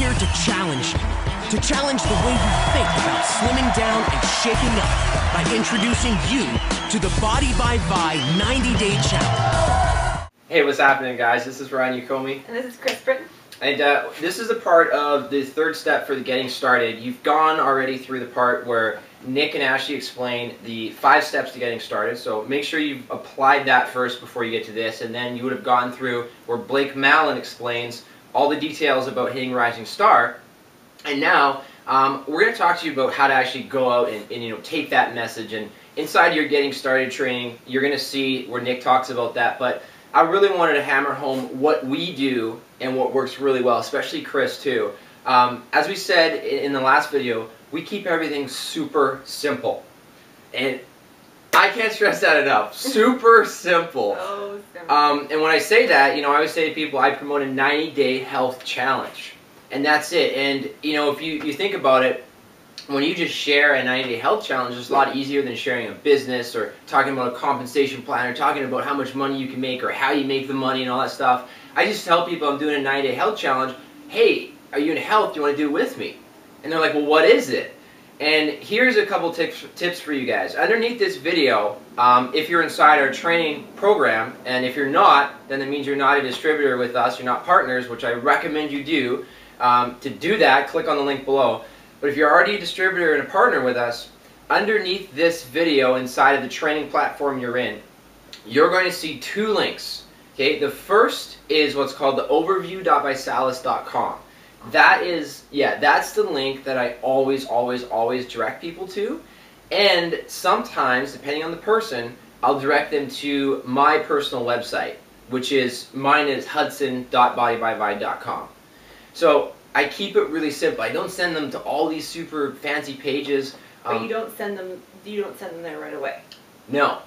here to challenge you. To challenge the way you think about slimming down and shaking up by introducing you to the Body by Vi 90-Day Challenge. Hey, what's happening, guys? This is Ryan Ukomi. And this is Chris Britton. And this is a part of the third step for the getting started. You've gone already through the part where Nick and Ashley explain the 5 steps to getting started. So make sure you've applied that first before you get to this. And then you would have gone through where Blake Mallon explains all the details about hitting Rising Star. And now we're going to talk to you about how to actually go out and take that message. And inside your getting started training, you're going to see where Nick talks about that. But I really wanted to hammer home what we do and what works really well, especially Chris too. As we said in the last video, we keep everything super simple. And I can't stress that enough. Super simple. Oh, simple. And when I say that, I always say to people, I promote a 90-day health challenge. And that's it. And if you think about it, when you just share a 90-day health challenge, it's a lot easier than sharing a business or talking about a compensation plan or talking about how much money you can make or how you make the money and all that stuff. I just tell people I'm doing a 90-day health challenge. Hey, are you in health? Do you want to do it with me? And they're like, well, what is it? And here's a couple tips for you guys. Underneath this video, if you're inside our training program, and if you're not, then it means you're not a distributor with us, you're not partners, which I recommend you do. To do that, click on the link below. But if you're already a distributor and a partner with us, underneath this video inside of the training platform you're in, you're going to see 2 links. Okay, the first is what's called the overview.visalus.com. That's the link that I always direct people to. And sometimes, depending on the person, I'll direct them to my personal website, which is hudson.bodybyvi.com. So I keep it really simple. I don't send them to all these super fancy pages. But you don't send them there right away. No.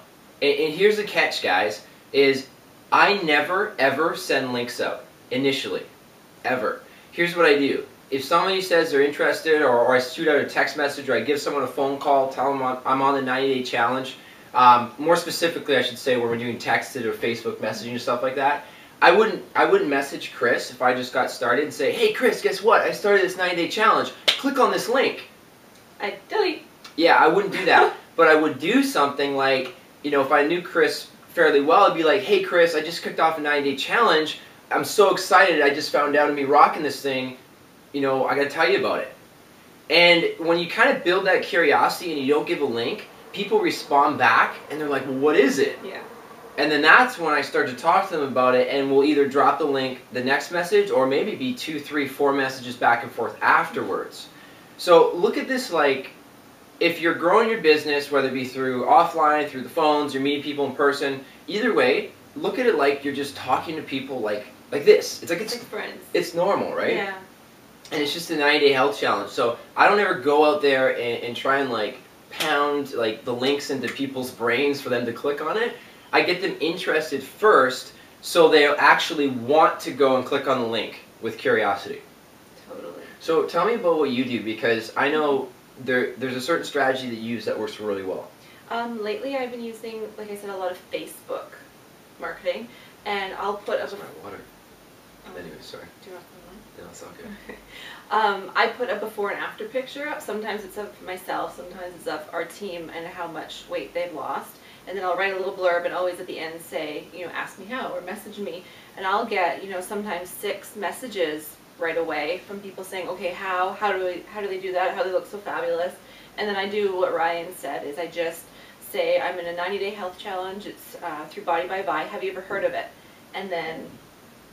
And here's the catch, guys, is I never ever send links out initially. Ever. Here's what I do. If somebody says they're interested, or I shoot out a text message, or I give someone a phone call, tell them I'm on the 90-day challenge, more specifically I should say when we're doing texted or Facebook messaging and stuff like that, I wouldn't message Chris if I just got started and say, hey Chris, guess what? I started this 90-day challenge. Click on this link. I'd delete. Yeah, I wouldn't do that. But I would do something like, if I knew Chris fairly well, I'd be like, hey Chris, I just kicked off a 90-day challenge. I'm so excited. I just found out I'm rocking this thing. I got to tell you about it. And when you kind of build that curiosity and you don't give a link, people respond back and they're like, well, what is it? Yeah. And then that's when I start to talk to them about it, and we'll either drop the link the next message or maybe be 2, 3, 4 messages back and forth afterwards. So look at this like, if you're growing your business, whether it be through offline, through the phones, you're meeting people in person, either way, look at it like you're just talking to people like this. It's like friends. It's normal, right? Yeah. And it's just a 90-day health challenge. So I don't ever go out there and try and pound the links into people's brains for them to click on it. I get them interested first so they'll actually want to go and click on the link with curiosity. Totally. So tell me about what you do, because I know there's a certain strategy that you use that works really well. Lately I've been using, like I said, a lot of Facebook marketing, and I'll put That's my water. Anyway, sorry. Do you want some wine? No, it's all good. Okay. I put a before and after picture up. Sometimes it's of myself, sometimes it's of our team and how much weight they've lost. And then I'll write a little blurb and always at the end say, ask me how, or message me. And I'll get, sometimes 6 messages right away from people saying, okay, how do they do that? How do they look so fabulous? And then I do what Ryan said, is I just say, I'm in a 90-day health challenge. It's through Body by Vi. Have you ever heard of it? And then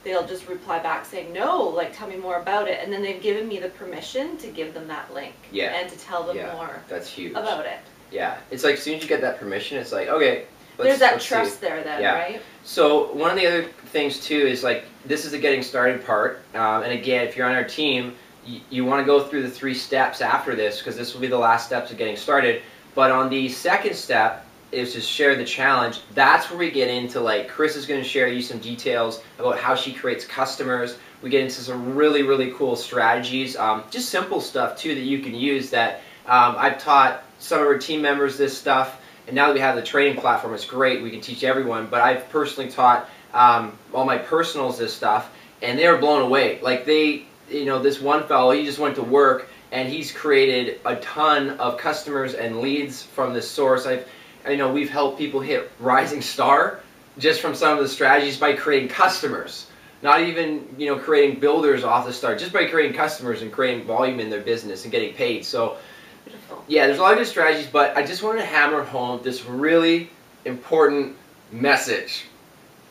they'll just reply back saying, no, tell me more about it. And then they've given me the permission to give them that link. Yeah. And to tell them more that's huge. about it. Yeah, it's like as soon as you get that permission, it's like, okay, there's that trust there then, right? So one of the other things too is this is the getting started part. And again, if you're on our team, you want to go through the 3 steps after this, because this will be the last steps of getting started. But on the second step is to share the challenge. That's where we get into Chris is going to share you some details about how she creates customers. We get into some really cool strategies, just simple stuff too that you can use that I've taught some of our team members this stuff, and now that we have the training platform, it's great, we can teach everyone, but I've personally taught all my personals this stuff, and they were blown away. this one fellow, he just went to work and he's created a ton of customers and leads from this source. We've helped people hit rising star just from some of the strategies by creating customers. Not even, creating builders off the start, just by creating customers and creating volume in their business and getting paid. So, yeah, there's a lot of good strategies, but I just wanted to hammer home this really important message.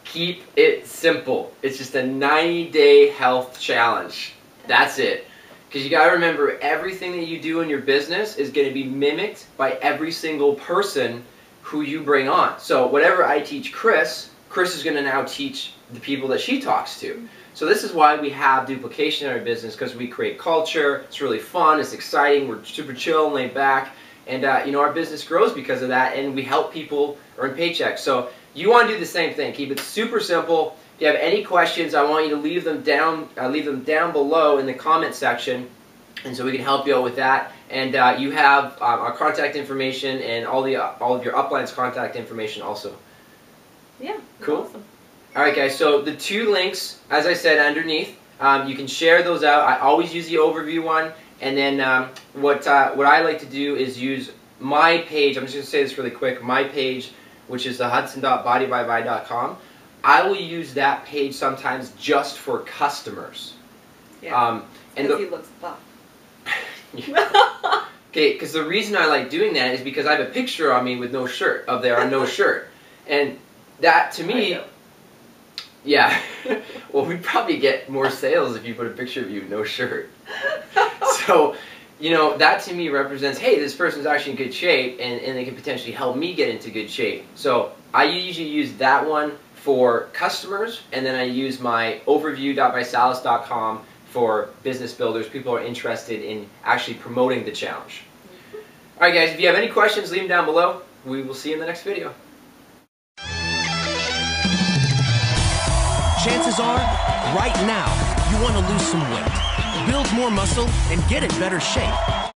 Keep it simple. It's just a 90-day health challenge. That's it. Because you got to remember, everything that you do in your business is going to be mimicked by every single person who you bring on. So whatever I teach Chris is going to now teach the people that she talks to. So this is why we have duplication in our business, because we create culture. It's really fun. It's exciting. We're super chill and laid back. And our business grows because of that, and we help people earn paychecks. So you want to do the same thing. Keep it super simple. If you have any questions, I want you to leave them down below in the comment section, and so we can help you out with that. And you have our contact information and all of your upline's contact information also. Yeah. Cool. Awesome. All right, guys. So the 2 links, as I said, underneath, you can share those out. I always use the overview one, and then what I like to do is use my page. I'm just going to say this really quick. My page, which is the hudson.bodybyvi.com. I will use that page sometimes just for customers. Yeah. Because he looks buff. Okay, because the reason I like doing that is because I have a picture on me with no shirt, up there on no shirt. And that, to me, yeah. Well, we'd probably get more sales if you put a picture of you with no shirt. So, that to me represents, hey, this person's actually in good shape, and they can potentially help me get into good shape. So I usually use that one for customers, and then I use my overview.visalus.com for business builders, people who are interested in actually promoting the challenge. All right, guys, if you have any questions, leave them down below. We will see you in the next video. Chances are, right now, you want to lose some weight, build more muscle, and get in better shape.